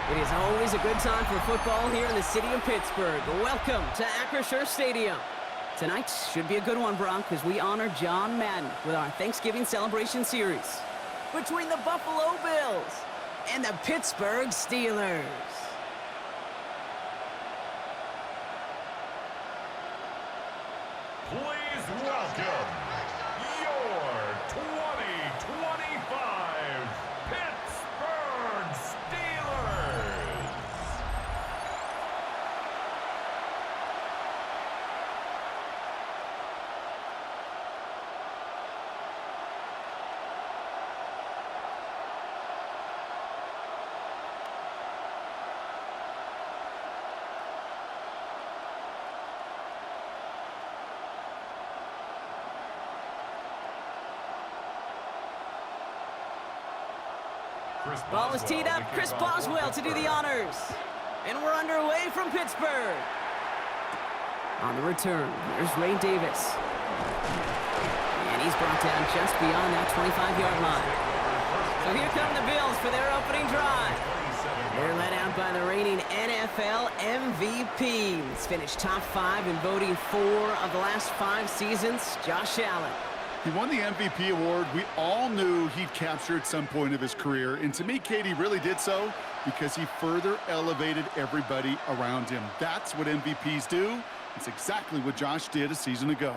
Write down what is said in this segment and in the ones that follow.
It is always a good time for football here in the city of Pittsburgh. Welcome to Acrisure Stadium. Tonight should be a good one, Brock, as we honor John Madden with our Thanksgiving celebration series between the Buffalo Bills and the Pittsburgh Steelers. Please welcome your 2025 Pittsburgh Steelers. Ball is teed up. Chris Boswell to do the honors. And we're underway from Pittsburgh. On the return, there's Ray Davis. And he's brought down just beyond that 25-yard line. So here come the Bills for their opening drive. They're led out by the reigning NFL MVPs. Finished top 5 in voting 4 of the last 5 seasons, Josh Allen. He won the MVP award. We all knew he'd capture at some point of his career. And to me, Katie really did so because he further elevated everybody around him. That's what MVPs do. It's exactly what Josh did a season ago.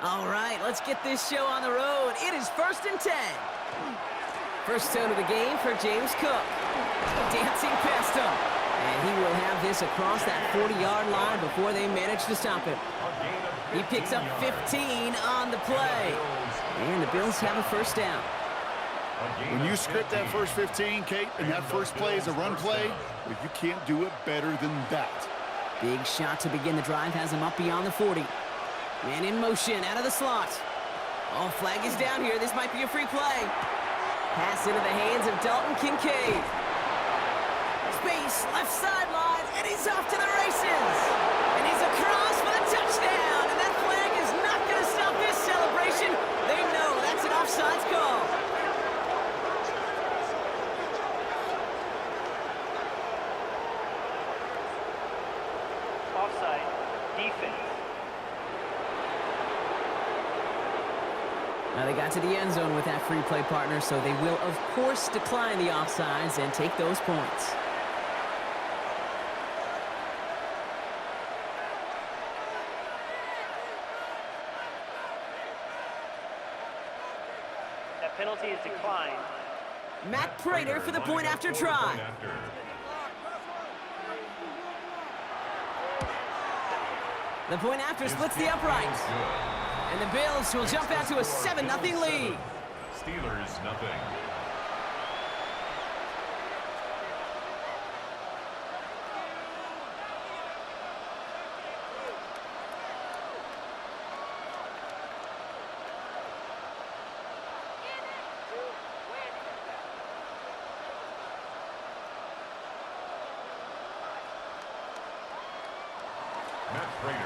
All right, let's get this show on the road. It is 1st and 10. First tone of the game for James Cook. Dancing past him. And he will have this across that 40-yard line before they manage to stop him. He picks up 15 on the play. And the Bills have a first down. When you script that first 15, Kate, and that first play is a run play, well, you can't do it better than that. Big shot to begin the drive has him up beyond the 40. Man in motion out of the slot. Oh, flag is down here. This might be a free play. Pass into the hands of Dalton Kincaid. Space, left sideline, and he's off to the races. And he's across for the touchdown. And that flag is not going to stop this celebration. They know that's an offsides call. Offside, defense. Now they got to the end zone with that free play partner, so they will, of course, decline the offsides and take those points. That penalty is declined. Matt Prater for the point after try. The point after splits the uprights. And the Bills will jump out to a 7-0 lead. Steelers nothing.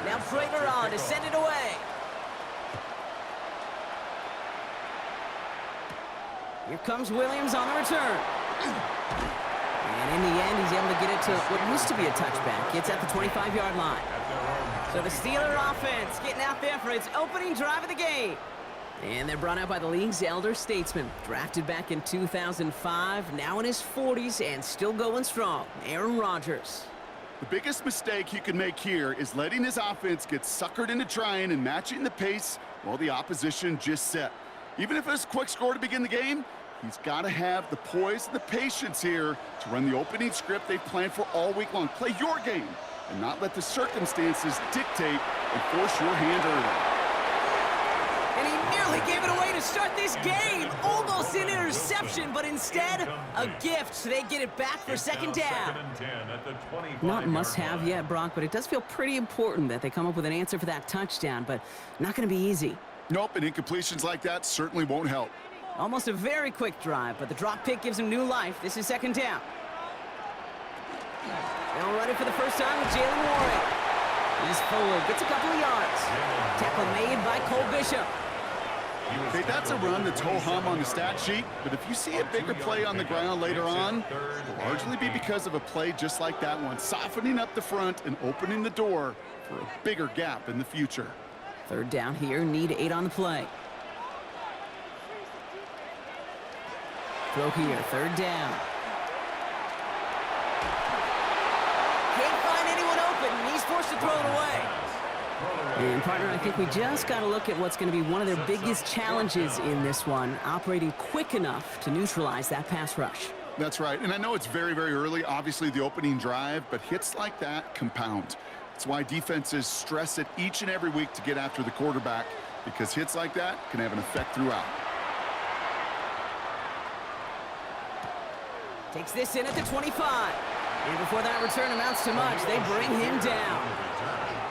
Now Prater on to send it away. Here comes Williams on the return. And in the end, he's able to get it to what used to be a touchback. It's at the 25-yard line. So the Steeler offense getting out there for its opening drive of the game. And they're brought out by the league's elder statesman. Drafted back in 2005, now in his 40s and still going strong, Aaron Rodgers. The biggest mistake he could make here is letting his offense get suckered into trying and matching the pace while the opposition just set. Even if it's a quick score to begin the game, he's got to have the poise and the patience here to run the opening script they've planned for all week long. Play your game and not let the circumstances dictate and force your hand early. And he nearly gave it away to start this game. Almost an interception, but instead, a gift. They get it back for second down. Not must-have yet, Brock, but it does feel pretty important that they come up with an answer for that touchdown, but not going to be easy. Nope, and incompletions like that certainly won't help. Almost a very quick drive, but the drop pick gives him new life. This is second down. They'll run it for the first time with Jalen Warren. He's forward, gets a couple of yards. Tackle made by Cole Bishop. Okay, that's a run that's ho-hum on the stat sheet, but if you see a bigger play on the ground later on, it'll largely be because of a play just like that one, softening up the front and opening the door for a bigger gap in the future. Third down here, need 8 on the play. Throw here, third down. Can't find anyone open. He's forced to throw it away. And partner, I think we just got to look at what's going to be one of their biggest challenges in this one, operating quick enough to neutralize that pass rush. That's right, and I know it's very, very early, obviously the opening drive, but hits like that compound. That's why defenses stress it each and every week to get after the quarterback, because hits like that can have an effect throughout. Takes this in at the 25. And before that return amounts to much, they bring him down.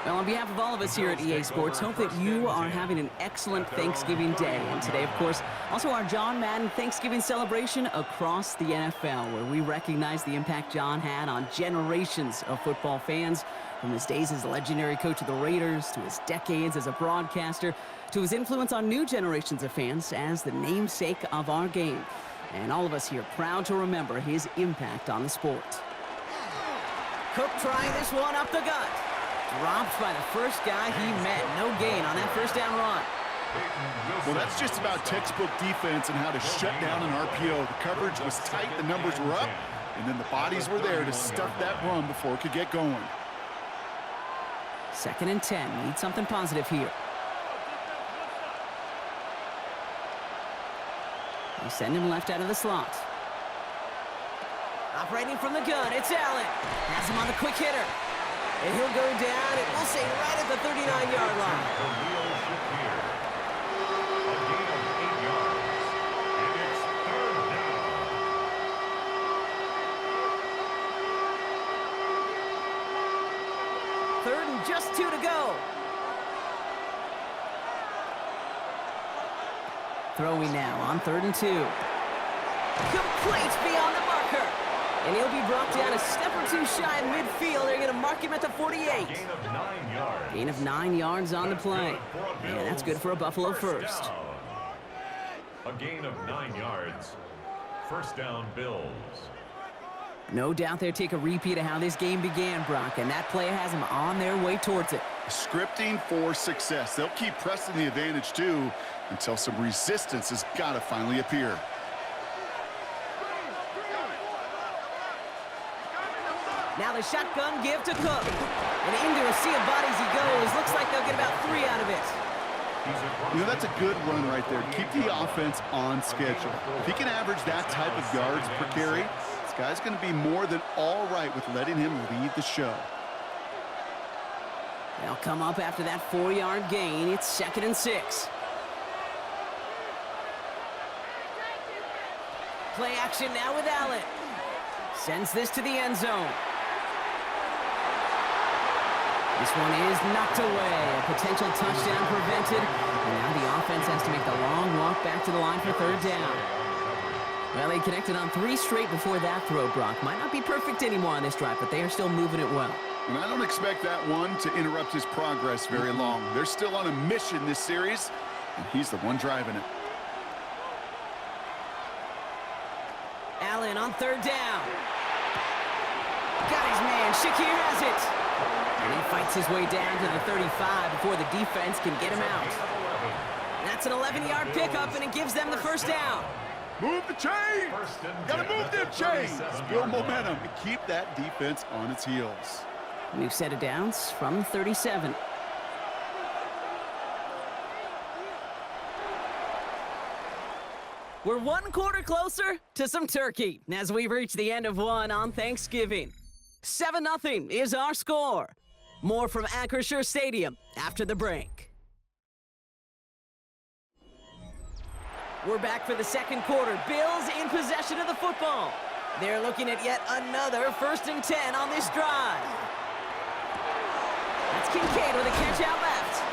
Well, on behalf of all of us here at EA Sports, hope that you are having an excellent Thanksgiving Day. And today, of course, also our John Madden Thanksgiving celebration across the NFL, where we recognize the impact John had on generations of football fans, from his days as legendary coach of the Raiders, to his decades as a broadcaster, to his influence on new generations of fans as the namesake of our game. And all of us here proud to remember his impact on the sport. Cook trying this one up the gut. Dropped by the first guy he met. No gain on that first down run. Well, that's just about textbook defense and how to shut down an RPO. The coverage was tight, the numbers were up, and then the bodies were there to stuff that run before it could get going. 2nd and 10. Need something positive here. They send him left out of the slot. Operating from the gun, it's Allen. Has him on the quick hitter. And he'll go down, and we'll say right at the 39-yard line. Third and just 2 to go. Throwing now on 3rd and 2. Complete beyond the marker. And he'll be brought down a step or two shy of midfield. They're going to mark him at the 48. Gain of 9 yards. Gain of 9 yards on the play. And that's good for a Buffalo first. A gain of 9 yards. First down, Bills. No doubt they'll take a repeat of how this game began, Brock, and that play has them on their way towards it. Scripting for success. They'll keep pressing the advantage, too, until some resistance has got to finally appear. Now the shotgun give to Cook. And into a sea of bodies he goes. Looks like they'll get about 3 out of it. You know, that's a good run right there. Keep the offense on schedule. If he can average that type of yards per carry, this guy's going to be more than all right with letting him lead the show. They'll come up after that 4-yard gain. It's 2nd and 6. Play action now with Allen. Sends this to the end zone. This one is knocked away. A potential touchdown prevented. And now the offense has to make the long walk back to the line for 3rd down. Well, they connected on 3 straight before that throw, Brock. Might not be perfect anymore on this drive, but they are still moving it well. And I don't expect that one to interrupt his progress very long. They're still on a mission this series, and he's the one driving it. Allen on 3rd down. Got his man. Shakir has it. And he fights his way down to the 35 before the defense can get him out. That's an 11-yard pickup, and it gives them the first down. Move the chains! Gotta move them chains! Build momentum and keep that defense on its heels. New set of downs from the 37. We're 1 quarter closer to some turkey as we've reached the end of one on Thanksgiving. 7-0 is our score. More from Acrisure Stadium after the break. We're back for the 2nd quarter. Bills in possession of the football. They're looking at yet another 1st and 10 on this drive. That's Kincaid with a catch out left.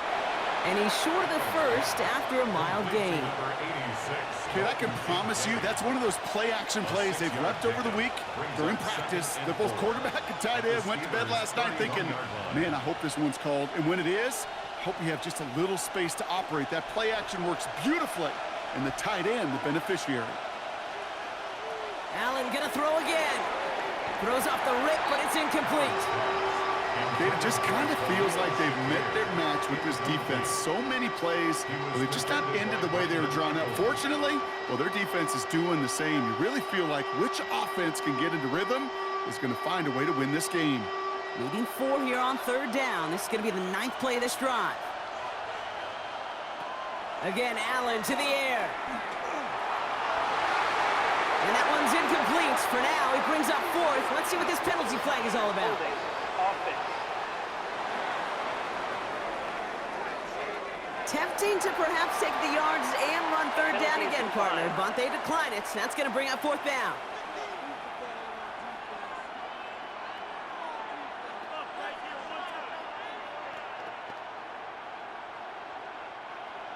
And he's short of the first after a mild gain. Okay, I can promise you that's one of those play-action plays they've repped over the week during practice. That both quarterback and tight end went to bed last night thinking, man, I hope this one's called. And when it is, Hope you have just a little space to operate. That play action works beautifully, and the tight end, the beneficiary. Allen gonna throw again. Throws off the rip, but it's incomplete. It just kind of feels like they've met their match with this defense. So many plays, but they've just not ended the way they were drawn up. Fortunately, well, their defense is doing the same. You really feel like which offense can get into rhythm is going to find a way to win this game. Leading 4 here on 3rd down. This is going to be the 9th play of this drive. Again, Allen to the air. And that one's incomplete. For now, he brings up 4th. Let's see what this penalty flag is all about. Offense. Tempting to perhaps take the yards and run 3rd down again, partner, but they decline it. That's going to bring up 4th down.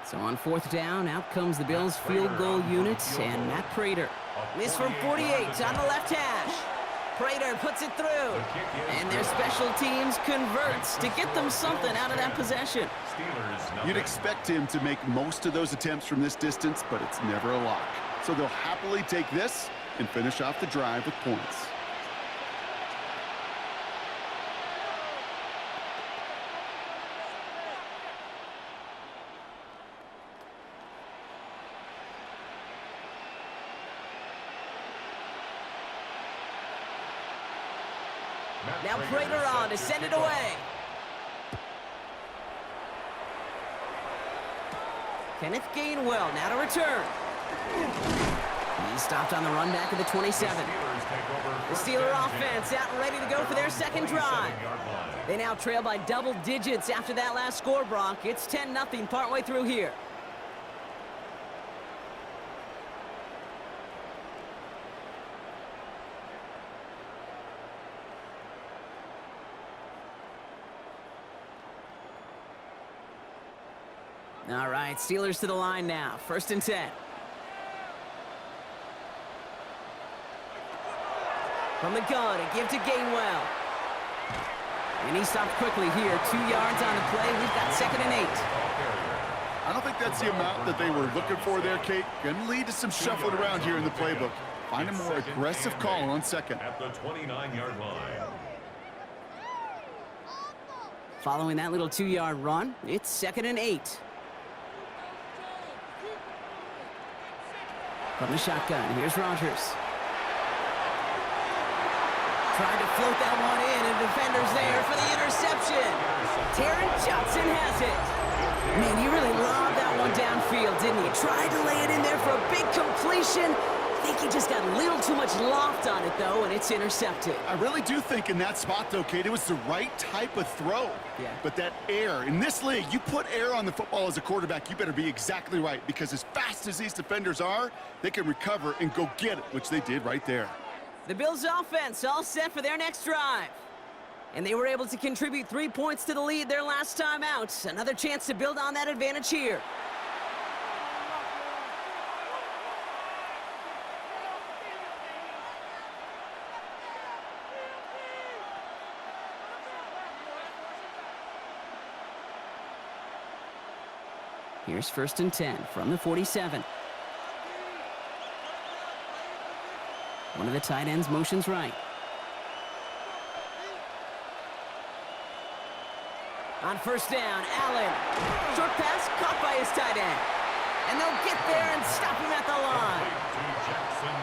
So on 4th down, out comes the Bills' field goal unit, and Matt Prater. Miss from 48 on the left hash. Prater puts it through, and their special teams converts to get them something out of that possession. You'd expect him to make most of those attempts from this distance, but it's never a lock. So they'll happily take this and finish off the drive with points. Now Prater on to send it away. Kenneth Gainwell now to return. He stopped on the run back of the 27. The Steeler offense out and ready to go for their 2nd drive. They now trail by double digits after that last score, Brock. It's 10-0 partway through here. All right, Steelers to the line now. 1st and 10. From the gun, a give to Gainwell. And he stopped quickly here. 2 yards on the play. We've got 2nd and 8. I don't think that's the amount that they were looking for there, Kate. Going to lead to some shuffling around here in the playbook. Find a more aggressive call on 2nd. At the 29-yard line. Following that little 2-yard run, it's 2nd and 8. From the shotgun, here's Rodgers. Trying to float that one in, and defender's there for the interception. Taron Johnson has it. Man, he really lobbed that one downfield, didn't he? Tried to lay it in there for a big completion. I think he just got a little too much loft on it, though, and it's intercepted. I really do think in that spot, though, Kate, it was the right type of throw. Yeah. But that air, in this league, you put air on the football as a quarterback, you better be exactly right, because as fast as these defenders are, they can recover and go get it, which they did right there. The Bills' offense all set for their next drive. And they were able to contribute 3 points to the lead their last time out. Another chance to build on that advantage here. Here's 1st and 10 from the 47. One of the tight ends motions right. On 1st down, Allen. Short pass caught by his tight end. And they'll get there and stop him at the line.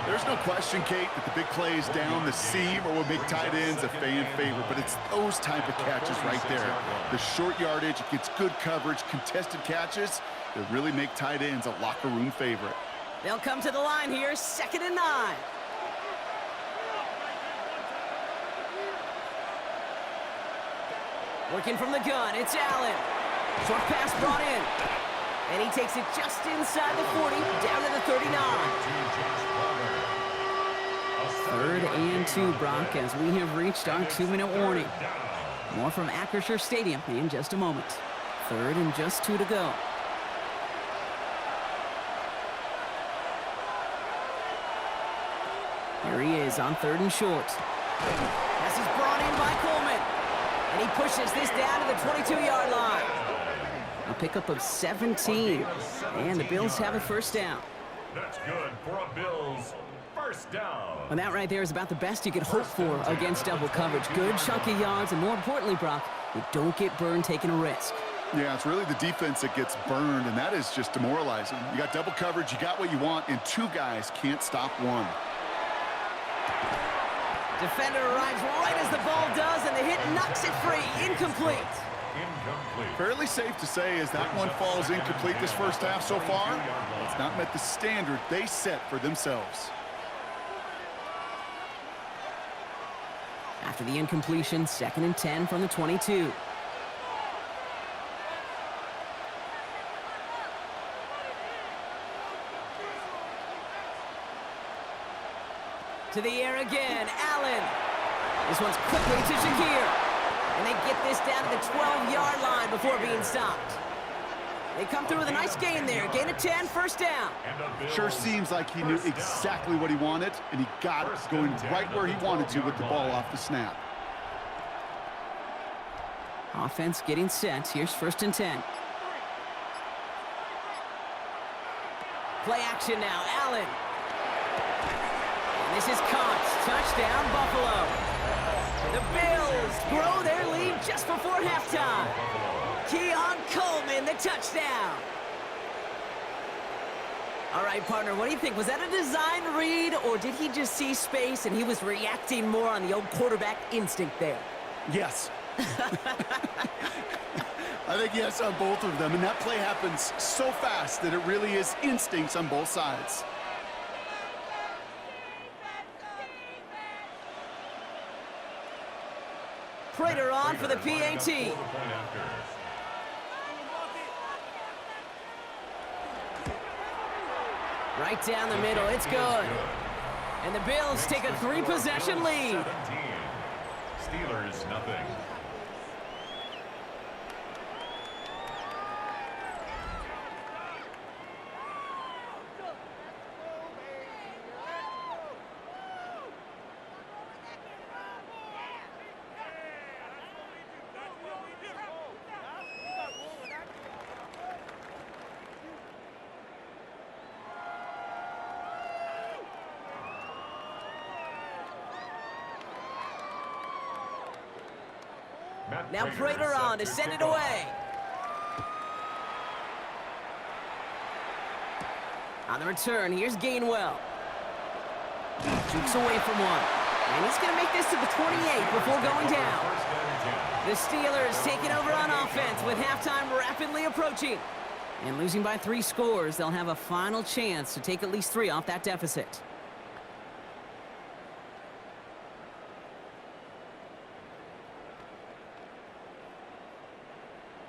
There's no question, Kate, that the big plays down the seam are what make tight ends a fan favorite, but it's those type of catches right there. The short yardage, it gets good coverage, contested catches that really make tight ends a locker room favorite. They'll come to the line here, 2nd and 9. Working from the gun, it's Allen. Short pass brought in. And he takes it just inside the 40, down to the 39. 3rd and 2, Brock, as we have reached our 2-minute warning. More from Acrisure Stadium in just a moment. 3rd and just 2 to go. Here he is on 3rd and short. Pass is brought in by Coleman. And he pushes this down to the 22-yard line. A pickup of 17. And the Bills have a first down. That's good for a Bills first down. Well, that right there is about the best you could hope for against double coverage. Good chunky yards, and more importantly, Brock, you don't get burned taking a risk. Yeah, it's really the defense that gets burned, and that is just demoralizing. You got double coverage, you got what you want, and two guys can't stop one. Defender arrives right as the ball does, and the hit knocks it free. Incomplete. Fairly safe to say as that one falls incomplete this first half so far, it's not met the standard they set for themselves. After the incompletion, 2nd and 10 from the 22. To the air again, Allen. This one's quickly to Shakir. And they get this down to the 12-yard line before being stopped. They come through with a nice gain there. Gain of 10, first down. Sure seems like he knew exactly what he wanted, and he got it going right where he wanted to with the ball off the snap. Offense getting set. Here's 1st and 10. Play action now, Allen. And this is caught. Touchdown, Buffalo. The Bills grow their lead just before halftime. Keon Coleman, the touchdown. All right, partner, what do you think? Was that a design read, or did he just see space and he was reacting more on the old quarterback instinct there? Yes. I think yes on both of them, and that play happens so fast that it really is instincts on both sides. Prater on for the PAT. Right down the middle, it's good. And the Bills take a 3-possession lead. Steelers, nothing. Now Prater on to send it away. On the return, here's Gainwell. Jukes away from one. And he's going to make this to the 28 before going down. The Steelers taking over on offense with halftime rapidly approaching. And losing by 3 scores, they'll have a final chance to take at least 3 off that deficit.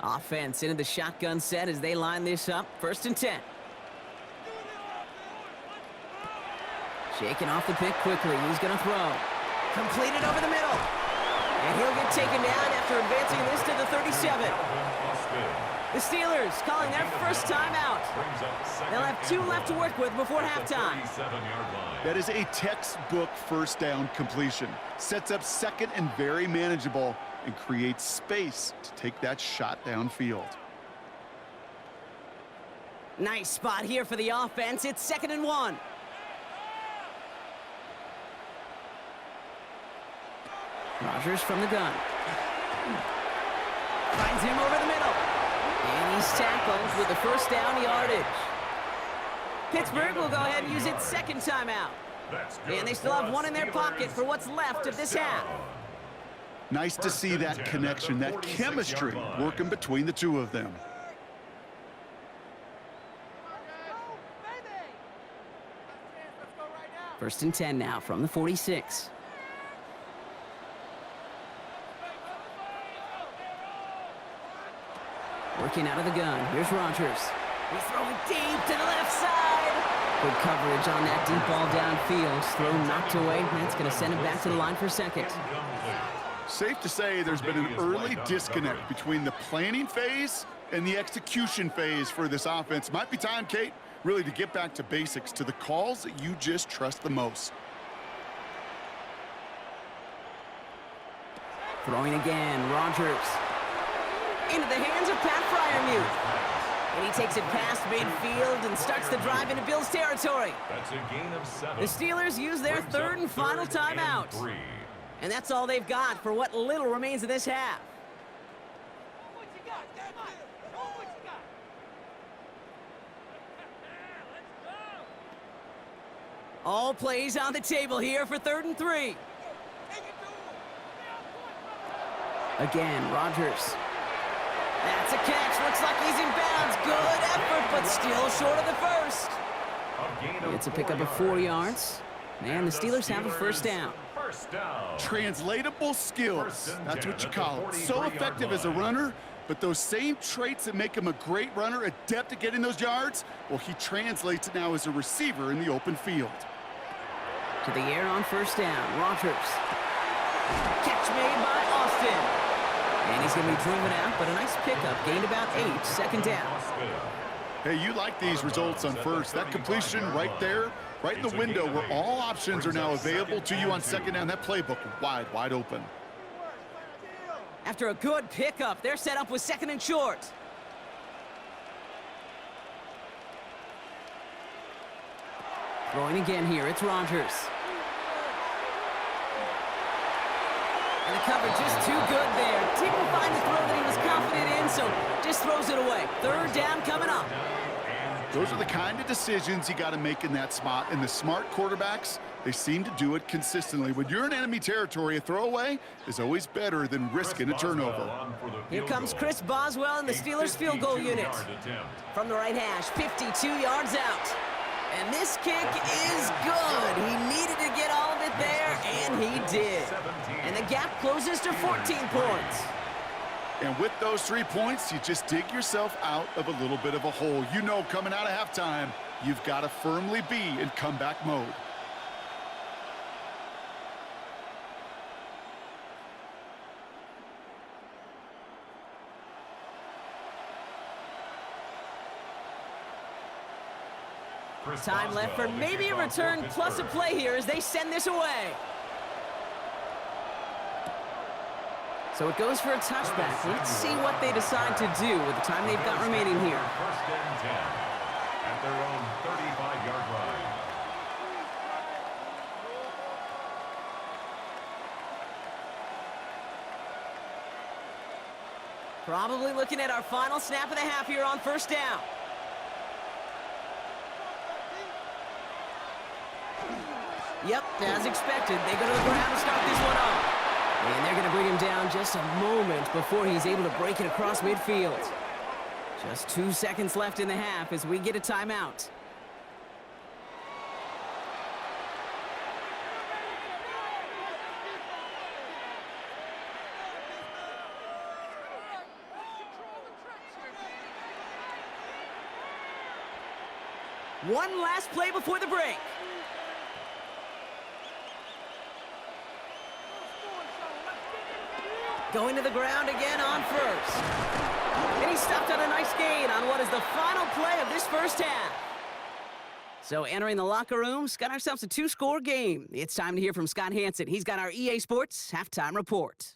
Offense into the shotgun set as they line this up. 1st and 10. Shaking off the pick quickly. He's going to throw. Completed over the middle. And he'll get taken down after advancing this to the 37. The Steelers calling their first time out. They'll have 2 left to work with before halftime. That is a textbook first down completion. Sets up 2nd and very manageable, and creates space to take that shot downfield. Nice spot here for the offense. It's 2nd and 1. Rodgers from the gun. Finds him over the middle. And he's tackled with the first down yardage. Pittsburgh will go ahead and use its 2nd timeout. And they still have 1 in their pocket for what's left of this half. Nice to see that connection, that chemistry working between the 2 of them. First and 10 now from the 46. Working out of the gun. Here's Rodgers. He's throwing deep to the left side. Good coverage on that deep ball downfield. Throw knocked away. That's going to send him back to the line for 2nd. Safe to say there's been an early disconnect between the planning phase and the execution phase for this offense. Might be time, Kate, really to get back to basics, to the calls that you just trust the most. Throwing again, Rodgers. into the hands of Pat Fryermuth. And he takes it past midfield and starts the drive into Bills territory. That's a gain of 7. The Steelers use their third and final timeout. And that's all they've got for what little remains of this half. All plays on the table here for 3rd and 3. Again, Rodgers. That's a catch. Looks like he's in bounds. Good effort, but still short of the first. It's a pickup of 4 yards. And the Steelers have a first down. Translatable skills. That's what you call it. So effective as a runner, but those same traits that make him a great runner, adept at getting those yards, well, he translates it now as a receiver in the open field. To the air on first down. Rodgers. Catch made by Austin. And he's going to be driven out, but a nice pickup. Gained about 8. 2nd down. Hey, you like these results on first. That completion right there, right in the window where all options are now available to you on 2nd down. That playbook wide open. After a good pickup, they're set up with 2nd and short. Throwing again here, it's Rodgers. And the cover just too good there. Didn't find the throw that he was confident in, so just throws it away. 3rd down coming up. Those are the kind of decisions you got to make in that spot. And the smart quarterbacks, they seem to do it consistently. When you're in enemy territory, a throwaway is always better than risking a turnover. Here comes Chris Boswell in the Steelers field goal unit. From the right hash, 52 yards out. And this kick is good. He needed to get all of it there, and he did. And the gap closes to 14 points. And with those 3 points, you just dig yourself out of a little bit of a hole. You know, coming out of halftime, you've got to firmly be in comeback mode. Time left for maybe a return plus a play here as they send this away. So it goes for a touchback. Let's see what they decide to do with the time they've got remaining here. 1st and 10 at their own 35-yard line. Probably looking at our final snap of the half here on 1st down. Yep, as expected, they go to the ground to start this one off. And they're going to bring him down just a moment before he's able to break it across midfield. Just 2 seconds left in the half as we get a timeout. One last play before the break. Going to the ground again on first. And he stopped on a nice gain on what is the final play of this first half. So entering the locker rooms, got ourselves a 2-score game. It's time to hear from Scott Hansen. He's got our EA Sports Halftime Report.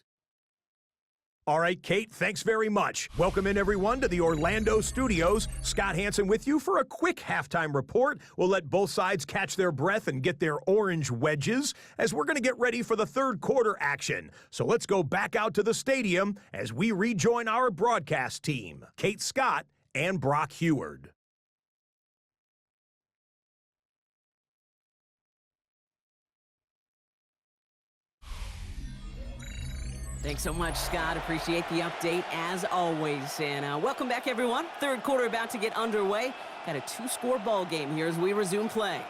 All right, Kate, thanks very much. Welcome in, everyone, to the Orlando studios. Scott Hansen with you for a quick halftime report. We'll let both sides catch their breath and get their orange wedges as we're going to get ready for the 3rd quarter action. So let's go back out to the stadium as we rejoin our broadcast team, Kate Scott and Brock Heward. Thanks so much, Scott. Appreciate the update, as always. And welcome back, everyone. 3rd quarter about to get underway. Got a 2-score ball game here as we resume play.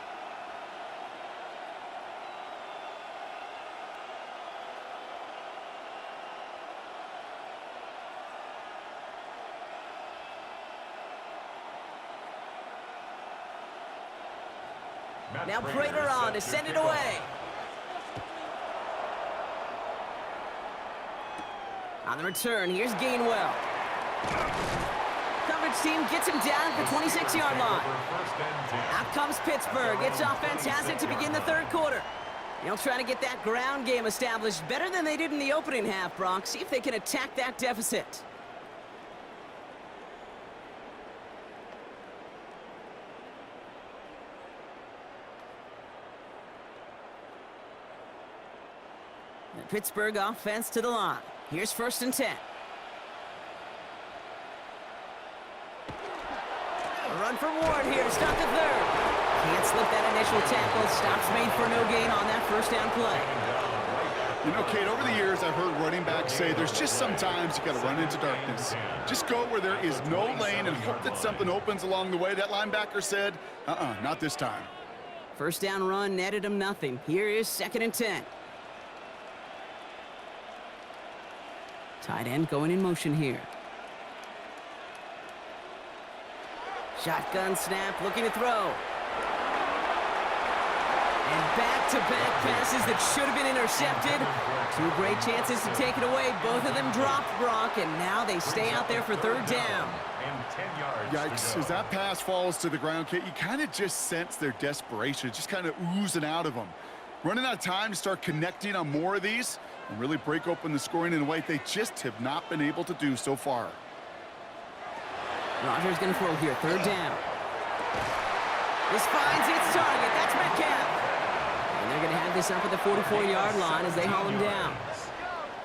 Now Prater on to send it away. On the return, here's Gainwell. Coverage team gets him down at the 26-yard line. Out comes Pittsburgh. Its offense has it to begin the 3rd quarter. They'll try to get that ground game established better than they did in the opening half, Brock. See if they can attack that deficit. Pittsburgh offense to the line. Here's 1st and 10. A run for Ward here to stop the 3rd. Can't slip that initial tackle. Stops made for no gain on that 1st down play. You know, Kate, over the years, I've heard running backs say there's just sometimes you got to run into darkness. Just go where there is no lane and hope that something opens along the way. That linebacker said, not this time. 1st down run netted him nothing. Here is 2nd and 10. Tight end going in motion here. Shotgun snap, looking to throw. And back-to-back passes that should have been intercepted. 2 great chances to take it away. Both of them dropped, Brock, and now they stay out there for 3rd down. And 10 yards. Yikes, as that pass falls to the ground, Kate, you kind of just sense their desperation, just kind of oozing out of them. Running out of time to start connecting on more of these and really break open the scoring in a way they just have not been able to do so far. Rodgers going to throw here, 3rd down. This finds its target. That's Metcalf. And they're going to have this up at the 44-yard line as they haul him down.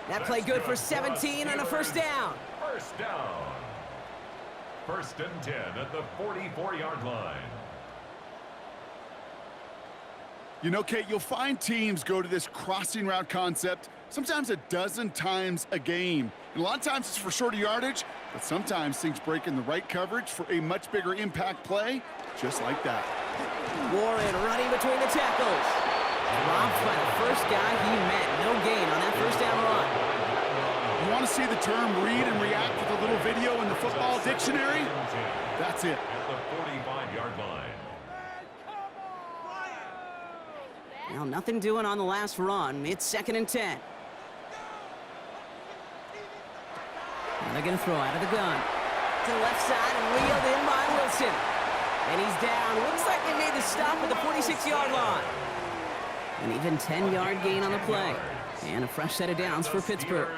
That play good for 17 on a 1st down. 1st down. 1st and 10 at the 44-yard line. You know, Kate, you'll find teams go to this crossing route concept sometimes a dozen times a game. And a lot of times it's for shorter yardage, but sometimes things break in the right coverage for a much bigger impact play, just like that. Warren running between the tackles. Dropped by the 1st guy he met. No gain on that 1st down run. You want to see the term read and react with a little video in the football dictionary? That's it. At the 45-yard line. Well, nothing doing on the last run. It's 2nd and 10. And they're going to throw out of the gun. To the left side and reeled in by Wilson. And he's down. Looks like they made the stop at the 46-yard line. An even 10-yard gain on the play. And a fresh set of downs for Pittsburgh.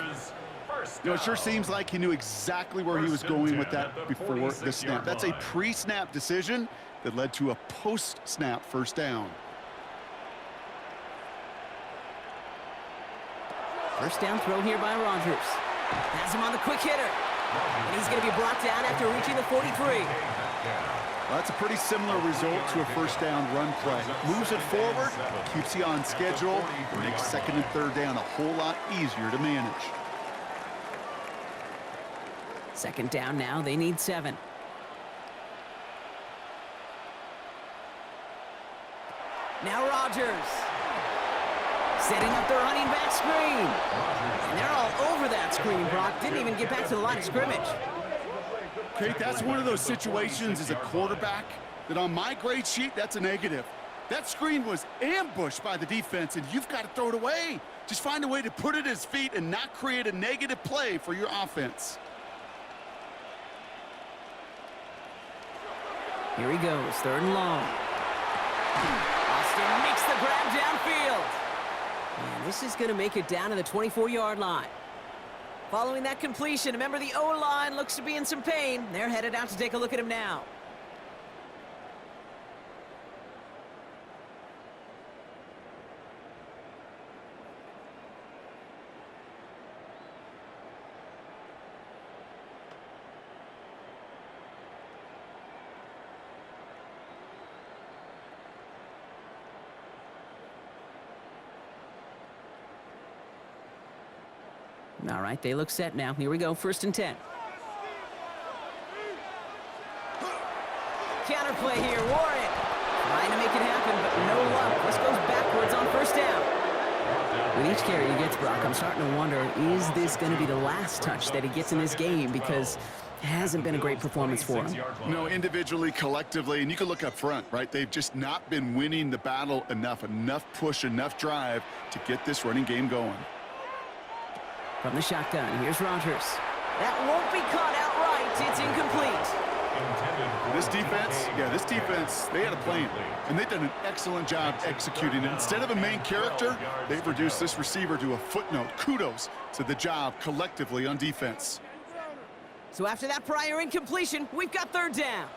You know, it sure seems like he knew exactly where he was going with that before the snap. That's a pre-snap decision that led to a post-snap 1st down. 1st down throw here by Rodgers. Has him on the quick hitter. And he's going to be brought down after reaching the 43. Well, that's a pretty similar result to a 1st down run play. Moves it forward, keeps you on schedule, and makes 2nd and 3rd down a whole lot easier to manage. 2nd down now, they need 7. Now Rodgers. Setting up the running back screen. And they're all over that screen, Brock. Didn't even get back to the line of scrimmage. Kate, that's one of those situations as a quarterback that on my grade sheet, that's a negative. That screen was ambushed by the defense, and you've got to throw it away. Just find a way to put it at his feet and not create a negative play for your offense. Here he goes, 3rd and long. Austin makes the grab downfield. And this is going to make it down to the 24-yard line. Following that completion, remember the O-line looks to be in some pain. They're headed out to take a look at him now. All right, they look set now. Here we go, 1st and 10. Counterplay here, Warren. Trying to make it happen, but no luck. This goes backwards on 1st down. With each carry he gets, Brock, I'm starting to wonder, is this going to be the last touch that he gets in this game? Because it hasn't been a great performance for him. No, individually, collectively, and you can look up front, right? They've just not been winning the battle enough push, enough drive to get this running game going. From the shotgun, here's Rodgers. That won't be caught outright. It's incomplete. This defense, they had a plan, and they've done an excellent job executing it. Instead of a main character, they've reduced this receiver to a footnote. Kudos to the job collectively on defense. So after that prior incompletion, we've got 3rd down.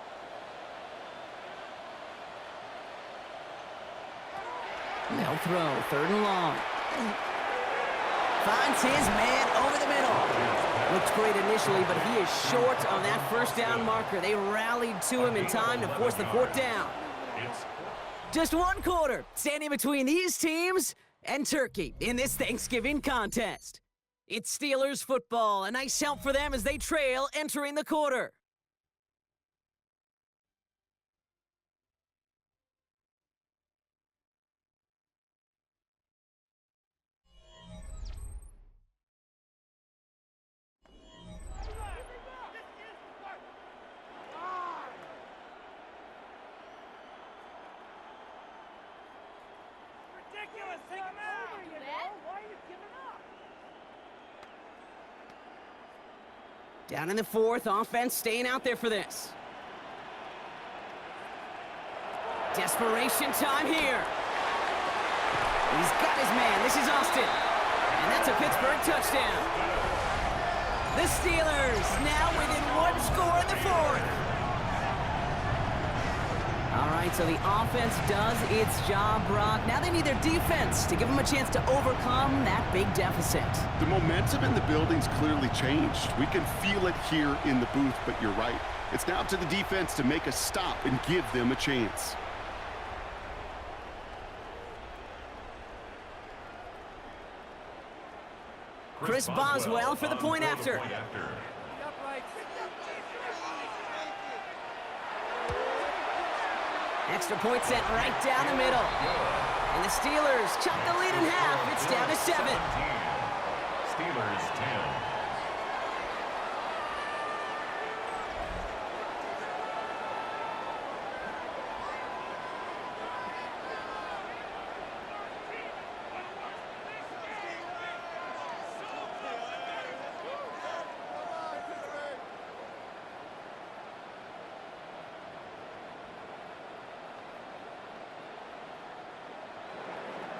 They'll throw, 3rd and long. finds his man over the middle. Looked great initially, but he is short on that first down marker. They rallied to him in time to force the fourth down. Just one quarter standing between these teams and Turkey in this Thanksgiving contest. It's Steelers football. A nice help for them as they trail entering the quarter. Down in the fourth, offense staying out there for this. Desperation time here. He's got his man. This is Austin. And that's a Pittsburgh touchdown. The Steelers now within one score in the fourth. All right, so the offense does its job, Brock. Now they need their defense to give them a chance to overcome that big deficit. The momentum in the building's clearly changed. We can feel it here in the booth, but you're right. It's now up to the defense to make a stop and give them a chance. Chris Boswell for the point after. Extra point set right down the middle. And the Steelers chop the lead in half. It's down to 7. Steelers 10.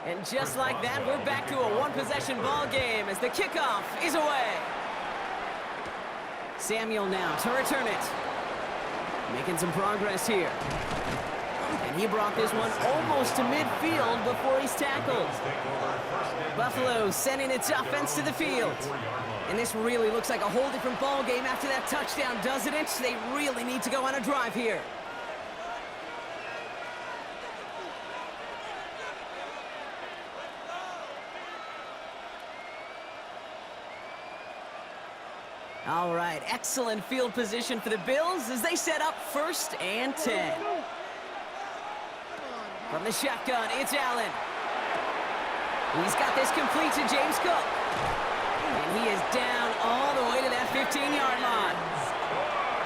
And just like that, we're back to a one-possession ball game as the kickoff is away. Samuel now to return it. Making some progress here. And he brought this one almost to midfield before he's tackled. Buffalo sending its offense to the field. And this really looks like a whole different ball game after that touchdown, doesn't it? They really need to go on a drive here. All right, excellent field position for the Bills as they set up 1st and 10. From the shotgun, it's Allen. He's got this complete to James Cook. And he is down all the way to that 15-yard line.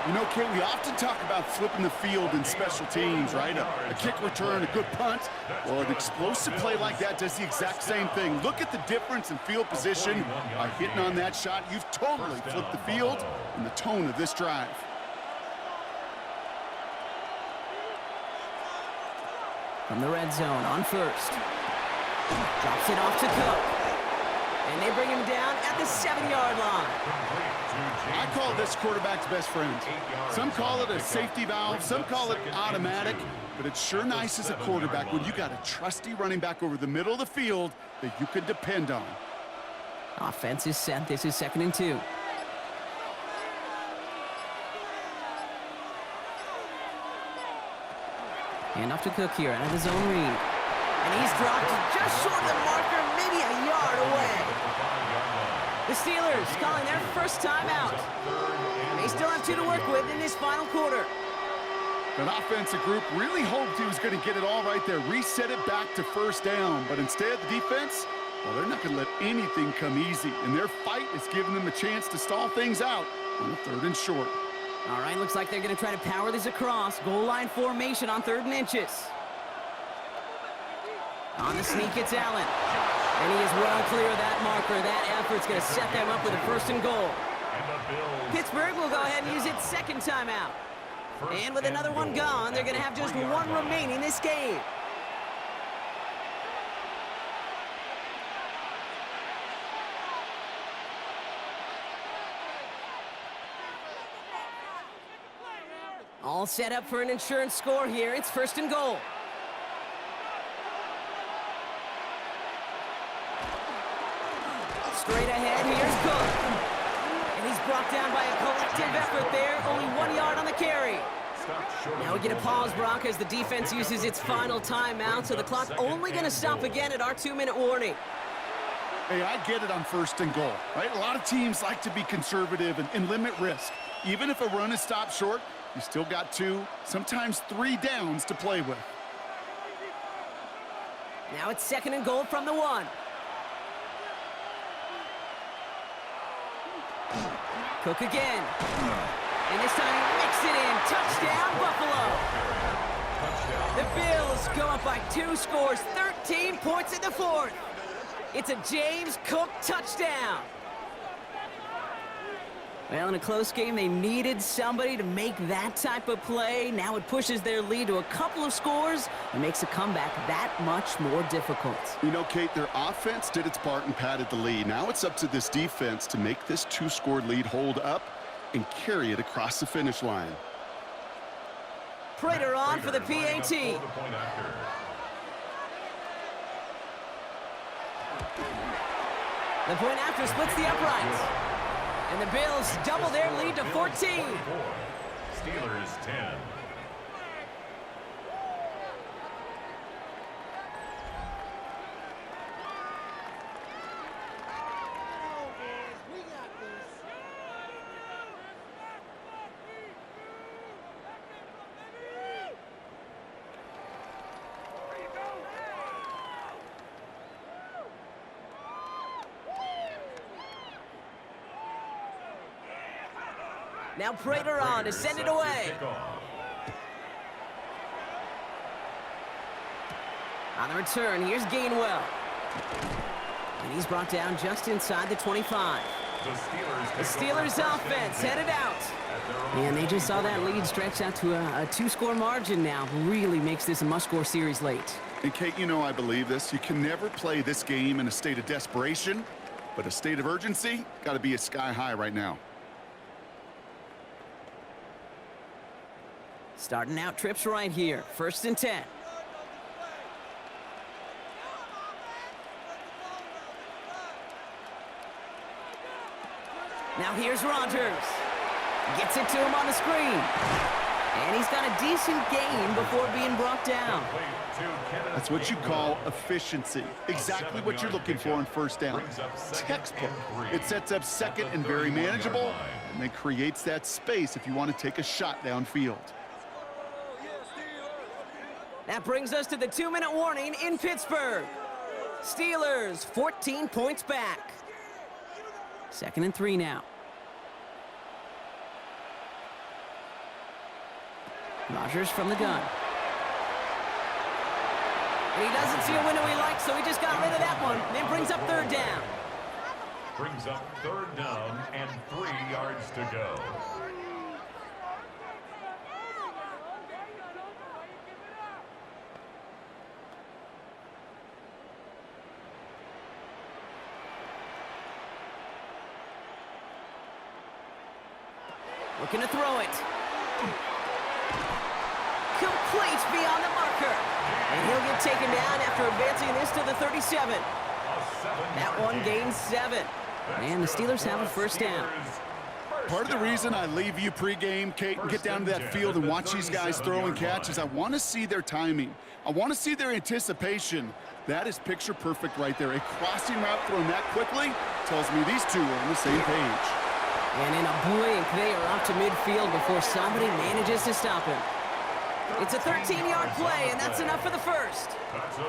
You know, Kate, we often talk about flipping the field in special teams, right? A kick return, a good punt. Well, an explosive play like that does the exact same thing. Look at the difference in field position. By hitting on that shot, you've totally flipped the field and the tone of this drive. From the red zone on 1st. Drops it off to Cook. And they bring him down at the 7-yard line. I call this quarterback's best friend. Some call it a safety valve, some call it automatic, but it's sure nice as a quarterback when you got a trusty running back over the middle of the field that you can depend on. Offense is set. This is 2nd and 2. Hand off to Cook here out of the zone read. And he's dropped just short of the marker, maybe a yard away. The Steelers calling their first timeout. They still have 2 to work with in this final quarter. That offensive group really hoped he was going to get it all right there, reset it back to 1st down. But instead, the defense, well, they're not going to let anything come easy. And their fight is giving them a chance to stall things out on the 3rd and short. All right, looks like they're going to try to power this across. Goal line formation on 3rd and inches. On the sneak, it's Allen. And he is well clear of that marker. That effort's going to set them up with a 1st and goal. Pittsburgh will go ahead and use its 2nd timeout. And with another one gone, they're going to have just 1 remaining this game. All set up for an insurance score here. It's 1st and goal. Straight Here's Cook. And he's brought down by a collective effort there. Only 1 yard on the carry. Now we get a pause, Brock, as the defense uses its final timeout, so the clock only going to stop again at our 2-minute warning. Hey, I get it on 1st and goal, right? A lot of teams like to be conservative and limit risk. Even if a run is stopped short, you still got 2, sometimes 3 downs to play with. Now it's 2nd and goal from the 1. Cook again. And this time he mixed it in. Touchdown, Buffalo. The Bills go up by 2 scores, 13 points in the 4th. It's a James Cook touchdown. Well, in a close game, they needed somebody to make that type of play. Now it pushes their lead to a couple of scores and makes a comeback that much more difficult. You know, Kate, their offense did its part and padded the lead. Now it's up to this defense to make this 2-score lead hold up and carry it across the finish line. Prater on for the PAT. The point after splits the uprights. And the Bills double their lead to 14. Steelers 10. Now Prater on to send it away. On the return, here's Gainwell. And he's brought down just inside the 25. The Steelers offense headed out. And they just saw that lead stretch out to a 2-score margin now. Really makes this a must-score series late. And Kate, you know I believe this. You can never play this game in a state of desperation, but a state of urgency got to be at sky high right now. Starting out trips right here. 1st and 10. Now here's Rodgers. Gets it to him on the screen. And he's got a decent gain before being brought down. That's what you call efficiency. Exactly what you're looking for in 1st down. Textbook. It sets up 2nd and very manageable, and then creates that space if you want to take a shot downfield. That brings us to the 2-minute warning in Pittsburgh. Steelers 14 points back. 2nd and 3 now. Rodgers from the gun. And he doesn't see a window he likes, so he just got rid of that one. Then brings up 3rd down. Brings up 3rd down and 3 yards to go. Looking to throw it. Complete beyond the marker. And he'll get taken down after advancing this to the 37. That one gains 7. And the Steelers have a 1st down. Part of the reason I leave you pregame, Kate, and get down to that field and watch these guys throw and catch is I want to see their timing. I want to see their anticipation. That is picture perfect right there. A crossing route thrown that quickly tells me these two are on the same page. And in a blink, they are up to midfield before somebody manages to stop him. It's a 13-yard play, and that's enough for the 1st.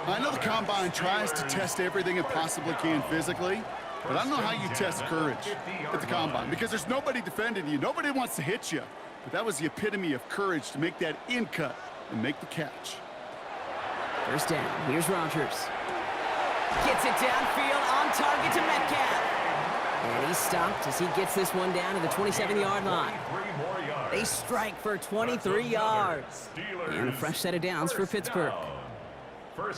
I know the Combine tries to test everything it possibly can physically, but I don't know how you test courage at the Combine because there's nobody defending you. Nobody wants to hit you. But that was the epitome of courage to make that in cut and make the catch. 1st down. Here's Rodgers. Gets it downfield on target to Metcalf. And he's stopped as he gets this one down to the 27-yard line. They strike for 23 yards. And a fresh set of downs for Pittsburgh.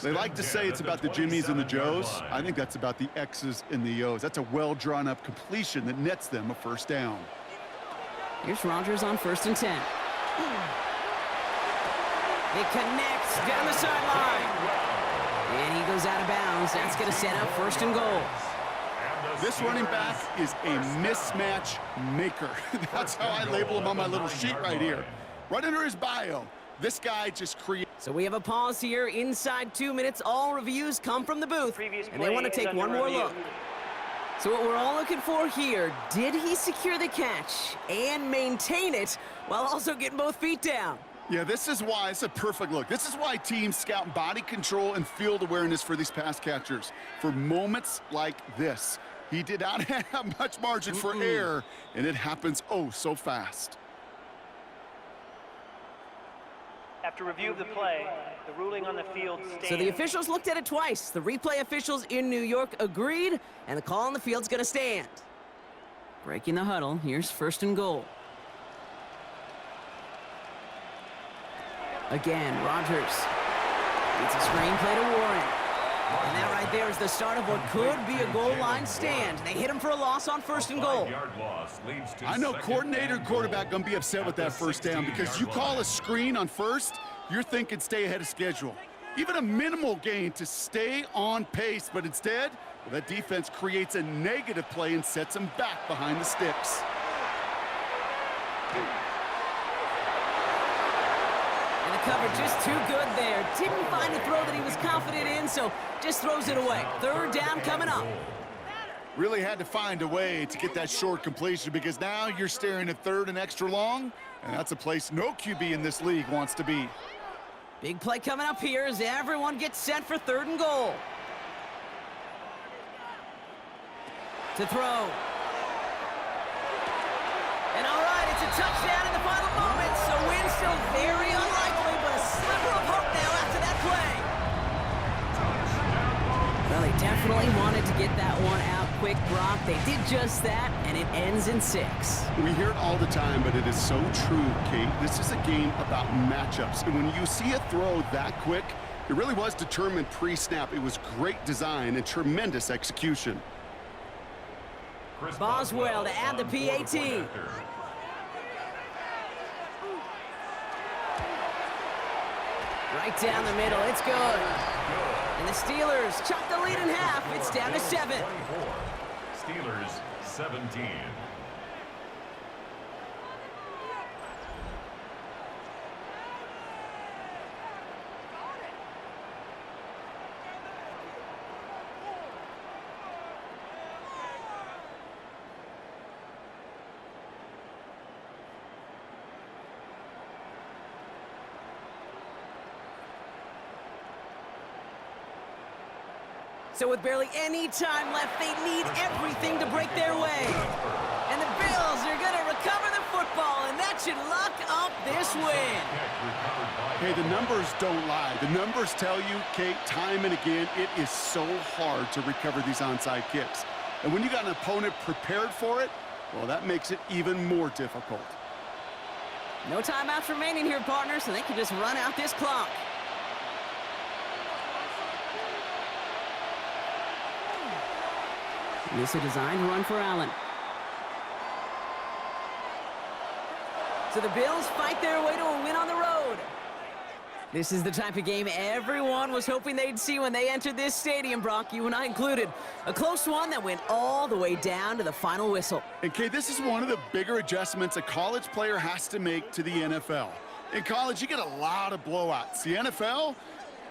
They like to say it's about the Jimmies and the Joes. I think that's about the X's and the O's. That's a well-drawn-up completion that nets them a 1st down. Here's Rodgers on 1st and 10. It connects down the sideline. And he goes out of bounds. That's going to set up 1st and goal. This running back is a mismatch maker. That's how I label him on my little sheet right here. Right under his bio, this guy just creates. So we have a pause here. Inside 2 minutes, all reviews come from the booth, and they want to take one more look. So what we're all looking for here, did he secure the catch and maintain it while also getting both feet down? Yeah, this is why it's a perfect look. This is why teams scout body control and field awareness for these pass catchers. For moments like this, he did not have much margin for error, and it happens oh so fast. After review of the play, the ruling on the field stands. So the officials looked at it twice. The replay officials in New York agreed, and the call on the field's going to stand. Breaking the huddle, here's 1st and goal. Again, Rodgers beats a screenplay to Warren. And that right there is the start of what could be a goal line stand. They hit him for a loss on 1st and goal. I know coordinator and quarterback going to be upset with that first down because you call a screen on first, you're thinking stay ahead of schedule. Even a minimal gain to stay on pace, but instead, well, that defense creates a negative play and sets them back behind the sticks. Cover just too good there. Didn't find a throw that he was confident in, so just throws it away. 3rd down coming up. Really had to find a way to get that short completion because now you're staring at 3rd and extra long, and that's a place no QB in this league wants to be. Big play coming up here as everyone gets set for 3rd and goal. To throw. And all right, it's a touchdown in the final moments, so win still very unlikely, but a sliver of hope now after that play. Well, they definitely wanted to get that one out quick, Brock. They did just that, and it ends in 6. We hear it all the time, but it is so true, Kate. This is a game about matchups, and when you see a throw that quick, it really was determined pre-snap. It was great design and tremendous execution. Boswell to add the PAT. Right down the middle, it's good. And the Steelers chop the lead in half. It's down to 7. Steelers 17. So with barely any time left, they need everything to break their way. And the Bills are going to recover the football, and that should lock up this win. Hey, the numbers don't lie. The numbers tell you, Kate, time and again, it is so hard to recover these onside kicks. And when you got an opponent prepared for it, well, that makes it even more difficult. No timeouts remaining here, partner, so they can just run out this clock. This is a designed run for Allen. So the Bills fight their way to a win on the road. This is the type of game everyone was hoping they'd see when they entered this stadium, Brock, you and I included. A close one that went all the way down to the final whistle. And, Kate, this is one of the bigger adjustments a college player has to make to the NFL. In college, you get a lot of blowouts. The NFL,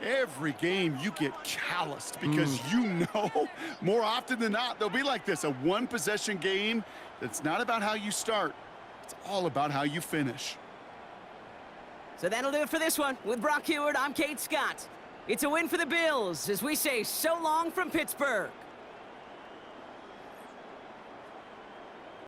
every game you get calloused because you know more often than not they'll be like this, a one-possession game that's not about how you start. It's all about how you finish. So that'll do it for this one. With Brock Heward, I'm Kate Scott. It's a win for the Bills as we say so long from Pittsburgh.